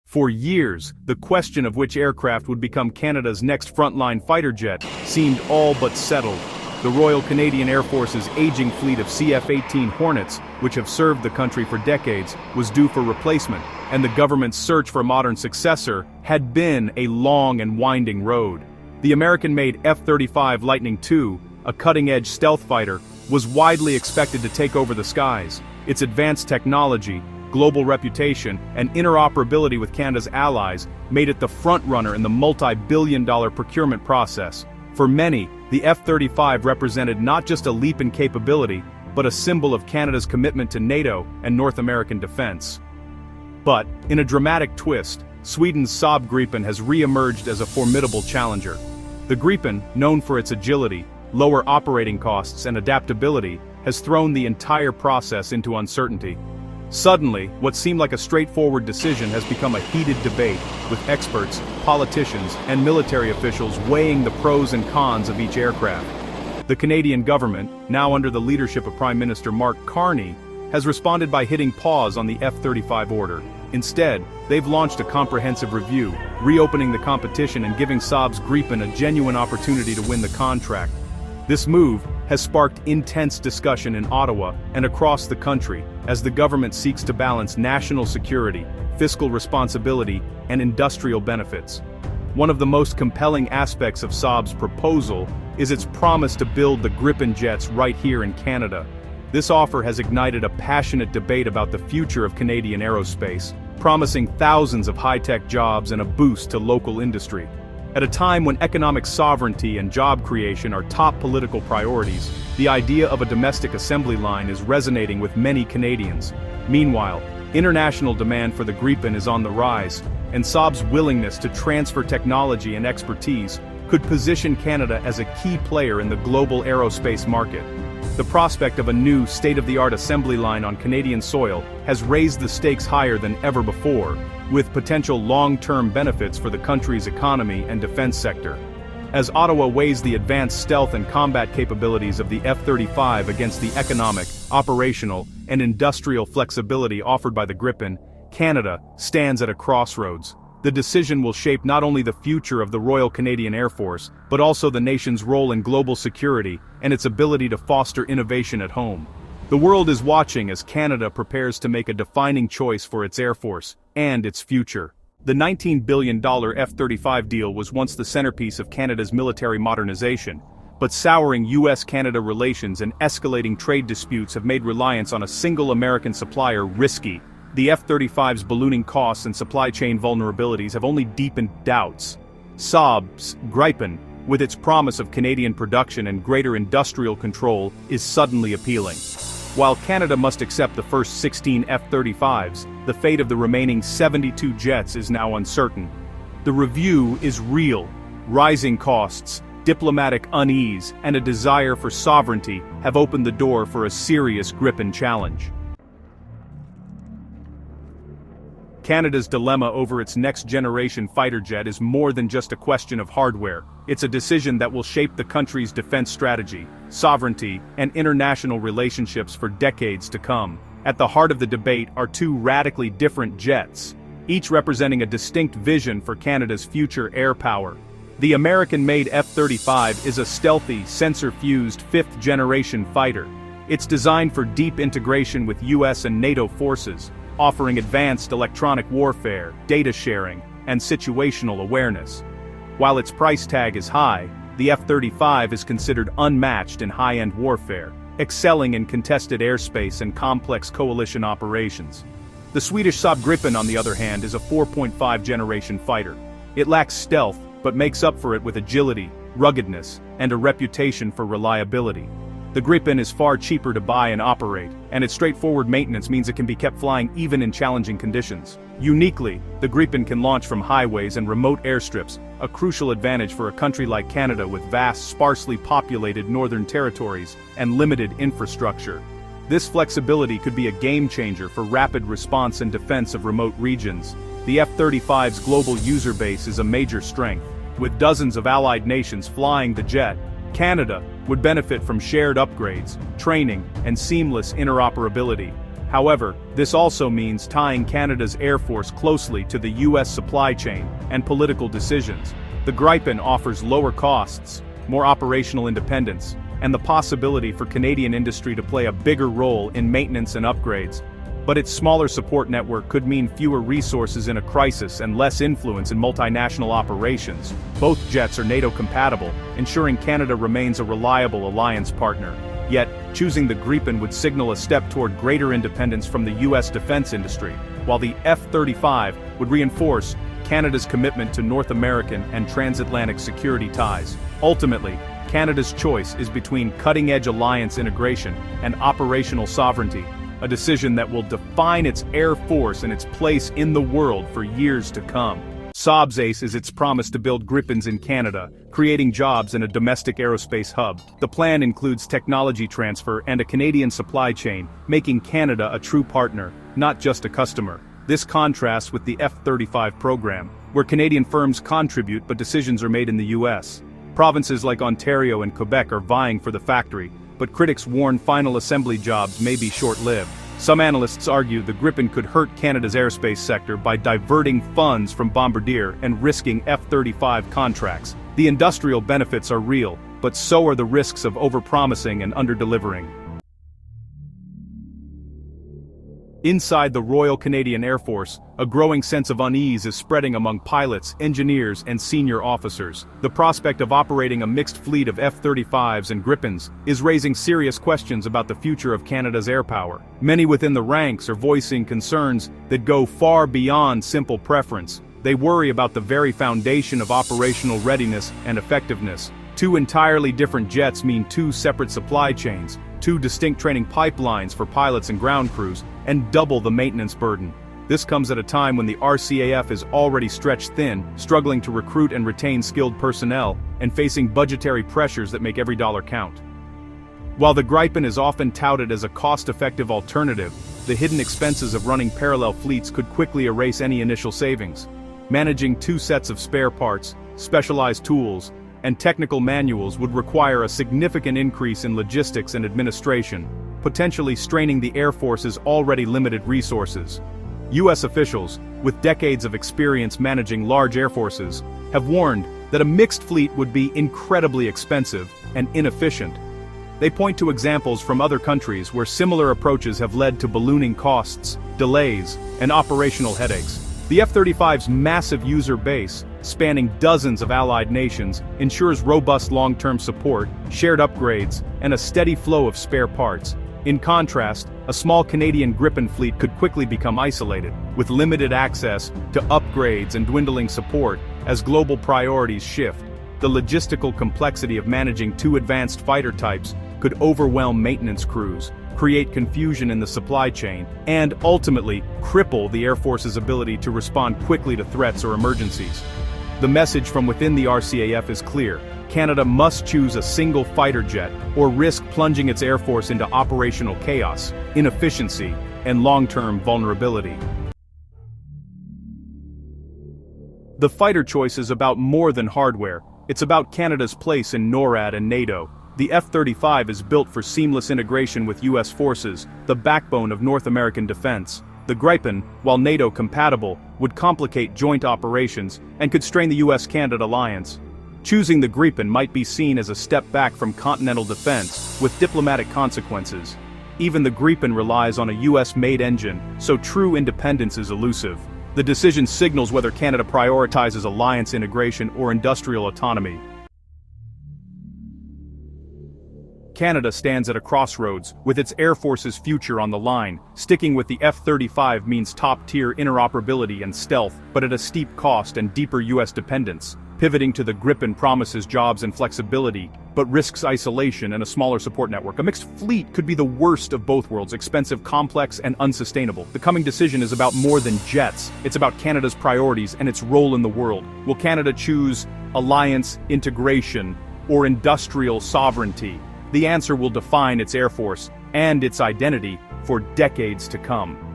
For years, the question of which aircraft would become Canada's next frontline fighter jet seemed all but settled. The Royal Canadian Air Force's aging fleet of CF-18 Hornets, which have served the country for decades, was due for replacement, and the government's search for a modern successor had been a long and winding road. The American-made F-35 Lightning II, a cutting-edge stealth fighter, was widely expected to take over the skies. Its advanced technology, global reputation, and interoperability with Canada's allies made it the front-runner in the multi-billion-dollar procurement process. For many, the F-35 represented not just a leap in capability, but a symbol of Canada's commitment to NATO and North American defense. But, in a dramatic twist, Sweden's Saab Gripen has re-emerged as a formidable challenger. The Gripen, known for its agility, lower operating costs, and adaptability, has thrown the entire process into uncertainty. Suddenly, what seemed like a straightforward decision has become a heated debate, with experts, politicians, and military officials weighing the pros and cons of each aircraft. The Canadian government, now under the leadership of Prime Minister Mark Carney, has responded by hitting pause on the F-35 order. Instead, they've launched a comprehensive review, reopening the competition and giving Saab's Gripen a genuine opportunity to win the contract. This move has sparked intense discussion in Ottawa and across the country as the government seeks to balance national security, fiscal responsibility, and industrial benefits. One of the most compelling aspects of Saab's proposal is its promise to build the Gripen jets right here in Canada. This offer has ignited a passionate debate about the future of Canadian aerospace, promising thousands of high-tech jobs and a boost to local industry. At a time when economic sovereignty and job creation are top political priorities, the idea of a domestic assembly line is resonating with many Canadians. Meanwhile, international demand for the Gripen is on the rise, and Saab's willingness to transfer technology and expertise could position Canada as a key player in the global aerospace market. The prospect of a new, state-of-the-art assembly line on Canadian soil has raised the stakes higher than ever before, with potential long-term benefits for the country's economy and defense sector. As Ottawa weighs the advanced stealth and combat capabilities of the F-35 against the economic, operational, and industrial flexibility offered by the Gripen, Canada stands at a crossroads. The decision will shape not only the future of the Royal Canadian Air Force, but also the nation's role in global security and its ability to foster innovation at home. The world is watching as Canada prepares to make a defining choice for its Air Force and its future. The $19 billion F-35 deal was once the centerpiece of Canada's military modernization, but souring US-Canada relations and escalating trade disputes have made reliance on a single American supplier risky. The F-35's ballooning costs and supply chain vulnerabilities have only deepened doubts. Saab's Gripen, with its promise of Canadian production and greater industrial control, is suddenly appealing. While Canada must accept the first 16 F-35s, the fate of the remaining 72 jets is now uncertain. The review is real. Rising costs, diplomatic unease, and a desire for sovereignty have opened the door for a serious Gripen challenge. Canada's dilemma over its next-generation fighter jet is more than just a question of hardware. It's a decision that will shape the country's defense strategy, sovereignty, and international relationships for decades to come. At the heart of the debate are two radically different jets, each representing a distinct vision for Canada's future air power. The American-made F-35 is a stealthy, sensor-fused fifth-generation fighter. It's designed for deep integration with US and NATO forces, offering advanced electronic warfare, data sharing, and situational awareness. While its price tag is high, the F-35 is considered unmatched in high-end warfare, excelling in contested airspace and complex coalition operations. The Swedish Saab Gripen, on the other hand, is a 4.5-generation fighter. It lacks stealth, but makes up for it with agility, ruggedness, and a reputation for reliability. The Gripen is far cheaper to buy and operate, and its straightforward maintenance means it can be kept flying even in challenging conditions. Uniquely, the Gripen can launch from highways and remote airstrips, a crucial advantage for a country like Canada with vast, sparsely populated northern territories and limited infrastructure. This flexibility could be a game-changer for rapid response and defense of remote regions. The F-35's global user base is a major strength. With dozens of allied nations flying the jet, Canada would benefit from shared upgrades, training, and seamless interoperability. However, this also means tying Canada's Air Force closely to the US supply chain and political decisions. The Gripen offers lower costs, more operational independence, and the possibility for Canadian industry to play a bigger role in maintenance and upgrades. But its smaller support network could mean fewer resources in a crisis and less influence in multinational operations. Both jets are NATO compatible, ensuring Canada remains a reliable alliance partner. Yet, choosing the Gripen would signal a step toward greater independence from the US defense industry, while the F-35 would reinforce Canada's commitment to North American and transatlantic security ties. Ultimately, Canada's choice is between cutting-edge alliance integration and operational sovereignty, a decision that will define its Air Force and its place in the world for years to come. Saab's ace is its promise to build Gripens in Canada, creating jobs in a domestic aerospace hub. The plan includes technology transfer and a Canadian supply chain, making Canada a true partner, not just a customer. This contrasts with the F-35 program, where Canadian firms contribute but decisions are made in the US. Provinces like Ontario and Quebec are vying for the factory, but critics warn final assembly jobs may be short-lived. Some analysts argue the Gripen could hurt Canada's aerospace sector by diverting funds from Bombardier and risking F-35 contracts. The industrial benefits are real, but so are the risks of overpromising and underdelivering. Inside the Royal Canadian Air Force, a growing sense of unease is spreading among pilots, engineers, and senior officers. The prospect of operating a mixed fleet of F-35s and Gripens is raising serious questions about the future of Canada's air power. Many within the ranks are voicing concerns that go far beyond simple preference. They worry about the very foundation of operational readiness and effectiveness. Two entirely different jets mean two separate supply chains, two distinct training pipelines for pilots and ground crews, and double the maintenance burden. This comes at a time when the RCAF is already stretched thin, struggling to recruit and retain skilled personnel, and facing budgetary pressures that make every dollar count. While the Gripen is often touted as a cost-effective alternative, the hidden expenses of running parallel fleets could quickly erase any initial savings. Managing two sets of spare parts, specialized tools, and technical manuals would require a significant increase in logistics and administration, potentially straining the Air Force's already limited resources. US officials, with decades of experience managing large air forces, have warned that a mixed fleet would be incredibly expensive and inefficient. They point to examples from other countries where similar approaches have led to ballooning costs, delays, and operational headaches. The F-35's massive user base, spanning dozens of allied nations, ensures robust long-term support, shared upgrades, and a steady flow of spare parts. In contrast, a small Canadian Gripen fleet could quickly become isolated, with limited access to upgrades and dwindling support as global priorities shift. The logistical complexity of managing two advanced fighter types could overwhelm maintenance crews, create confusion in the supply chain, and ultimately cripple the Air Force's ability to respond quickly to threats or emergencies. The message from within the RCAF is clear: Canada must choose a single fighter jet or risk plunging its Air Force into operational chaos, inefficiency, and long-term vulnerability. The fighter choice is about more than hardware. It's about Canada's place in NORAD and NATO. The F-35 is built for seamless integration with US forces, the backbone of North American defense. The Gripen, while NATO compatible, would complicate joint operations and could strain the US-Canada alliance. Choosing the Gripen might be seen as a step back from continental defense, with diplomatic consequences. Even the Gripen relies on a US-made engine, so true independence is elusive. The decision signals whether Canada prioritizes alliance integration or industrial autonomy. Canada stands at a crossroads, with its Air Force's future on the line. Sticking with the F-35 means top-tier interoperability and stealth, but at a steep cost and deeper US dependence. Pivoting to the Gripen promises jobs and flexibility, but risks isolation and a smaller support network. A mixed fleet could be the worst of both worlds: expensive, complex, and unsustainable. The coming decision is about more than jets. It's about Canada's priorities and its role in the world. Will Canada choose alliance integration or industrial sovereignty? The answer will define its Air Force and its identity for decades to come.